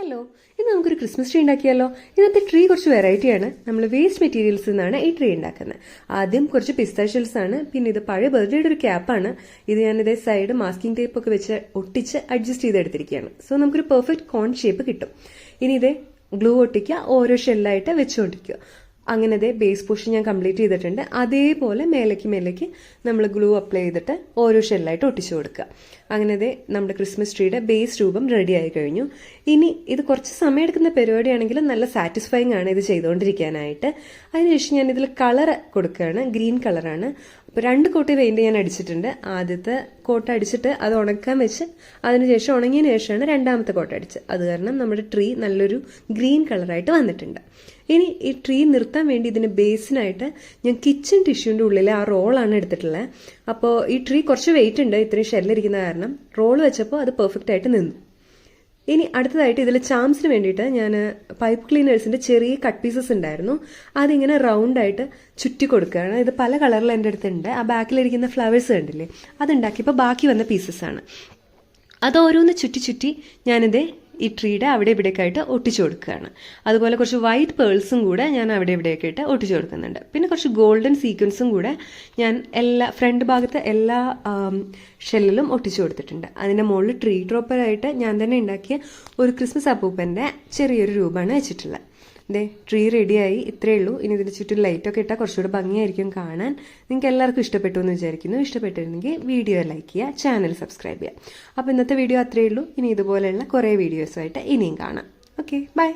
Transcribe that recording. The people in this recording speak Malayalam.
ഹലോ, ഇന്ന് നമുക്കൊരു ക്രിസ്മസ് ട്രീ ഉണ്ടാക്കിയാലോ. ഇന്നത്തെ ട്രീ കുറച്ച് വെറൈറ്റിയാണ്. നമ്മൾ വേസ്റ്റ് മെറ്റീരിയൽസ് നിന്നാണ് ഈ ട്രീ ഉണ്ടാക്കുന്നത്. ആദ്യം കുറച്ച് പിസ്ത ഷെൽസ് ആണ്, പിന്നെ ഇത് പഴയ ബർത്ത്ഡേയുടെ ഒരു ക്യാപ്പാണ്. ഇത് ഞാനിതേ സൈഡ് മാസ്കിംഗ് ടേപ്പ് ഒക്കെ വെച്ച് ഒട്ടിച്ച് അഡ്ജസ്റ്റ് ചെയ്തെടുത്തിരിക്കുകയാണ്. സോ നമുക്കൊരു പെർഫെക്റ്റ് കോൺ ഷേപ്പ് കിട്ടും. ഇനി ഇതേ ഗ്ലൂ ഒട്ടിക്കുക, ഓരോ ഷെല്ലായിട്ട് വെച്ചുകൊണ്ടിരിക്കുക. അങ്ങനെ ബേസ് പോർഷൻ ഞാൻ കംപ്ലീറ്റ് ചെയ്തിട്ടുണ്ട്. അതേപോലെ മേലേക്ക് നമ്മൾ ഗ്ലൂ അപ്ലൈ ചെയ്തിട്ട് ഓരോ ഷെല്ലായിട്ട് ഒട്ടിച്ചു കൊടുക്കുക. അങ്ങനെ നമ്മുടെ ക്രിസ്മസ് ട്രീയുടെ ബേസ് രൂപം റെഡി ആയി കഴിഞ്ഞു. ഇനി ഇത് കുറച്ച് സമയം എടുക്കുന്ന പരിപാടിയാണെങ്കിലും നല്ല സാറ്റിസ്ഫൈങ് ആണ് ഇത് ചെയ്തുകൊണ്ടിരിക്കാനായിട്ട്. അതിനുശേഷം ഞാൻ ഇതിൽ കളർ കൊടുക്കുകയാണ്. ഗ്രീൻ കളറാണ്. അപ്പോൾ 2 കോട്ട് പെയിന്റ് ഞാൻ അടിച്ചിട്ടുണ്ട്. ആദ്യത്തെ കോട്ട് അടിച്ചിട്ട് അത് ഉണക്കാൻ വെച്ച് അതിനുശേഷം ഉണങ്ങിയതിന് ശേഷമാണ് രണ്ടാമത്തെ കോട്ട് അടിച്ചത്. അത് കാരണം നമ്മുടെ ട്രീ നല്ലൊരു ഗ്രീൻ കളറായിട്ട് വന്നിട്ടുണ്ട്. ഇനി ഈ ട്രീ നിർത്താൻ വേണ്ടി ഇതിന് ബേസിനായിട്ട് ഞാൻ കിച്ചൺ ടിഷ്യൂവിൻ്റെ ഉള്ളിലെ ആ റോളാണ് എടുത്തിട്ടുള്ളത്. അപ്പോൾ ഈ ട്രീ കുറച്ച് വെയിറ്റ് ഉണ്ട്, ഇത്രയും ഷെല്ലിരിക്കുന്ന കാരണം. റോൾ വെച്ചപ്പോൾ അത് പെർഫെക്റ്റ് ആയിട്ട് നിന്നു. ഇനി അടുത്തതായിട്ട് ഇതിൽ ചാംസിന് വേണ്ടിയിട്ട് ഞാൻ പൈപ്പ് ക്ലീനേഴ്സിൻ്റെ ചെറിയ കട്ട് പീസസ് ഉണ്ടായിരുന്നു. അതിങ്ങനെ റൗണ്ടായിട്ട് ചുറ്റി കൊടുക്കുകയാണ്. ഇത് പല കളറിൽ എൻ്റെ അടുത്തുണ്ട്. ആ ബാക്കിലിരിക്കുന്ന ഫ്ലവേഴ്സ് കണ്ടില്ലേ, അതുണ്ടാക്കിയപ്പോൾ ബാക്കി വന്ന പീസസ്സാണ്. അത് ഓരോന്ന് ചുറ്റി ഞാനിത് ഈ ട്രീയുടെ അവിടെ ഇവിടേക്കായിട്ട് ഒട്ടിച്ചു കൊടുക്കുകയാണ്. അതുപോലെ കുറച്ച് വൈറ്റ് പേൾസും കൂടെ ഞാൻ അവിടെ ഇവിടെയൊക്കെ ഇട്ട് ഒട്ടിച്ചു കൊടുക്കുന്നുണ്ട്. പിന്നെ കുറച്ച് ഗോൾഡൻ സീക്വൻസും കൂടെ ഞാൻ ഫ്രണ്ട് ഭാഗത്ത് എല്ലാ ഷെല്ലിലും ഒട്ടിച്ചു കൊടുത്തിട്ടുണ്ട്. അതിൻ്റെ മുകളിൽ ട്രീ ഡ്രോപ്പറായിട്ട് ഞാൻ തന്നെ ഉണ്ടാക്കിയ ഒരു ക്രിസ്മസ് അപ്പൂപ്പൻ്റെ ചെറിയൊരു രൂപമാണ് വെച്ചിട്ടുള്ളത്. ട്രീ റെഡിയായി. ഇത്രയേ ഉള്ളൂ. ഇനി ഇതിന് ചുറ്റും ലൈറ്റൊക്കെ ഇട്ടാൽ കുറച്ചുകൂടെ ഭംഗിയായിരിക്കും കാണാൻ. നിങ്ങൾക്ക് എല്ലാവർക്കും ഇഷ്ടപ്പെട്ടു എന്ന് വിചാരിക്കുന്നു. ഇഷ്ടപ്പെട്ടിരുന്നെങ്കിൽ വീഡിയോ ലൈക്ക് ചെയ്യുക, ചാനൽ സബ്സ്ക്രൈബ് ചെയ്യുക. അപ്പോൾ ഇന്നത്തെ വീഡിയോ അത്രയേ ഉള്ളൂ. ഇനി ഇതുപോലെയുള്ള കുറേ വീഡിയോസുമായിട്ട് ഇനിയും കാണാം. Okay, by.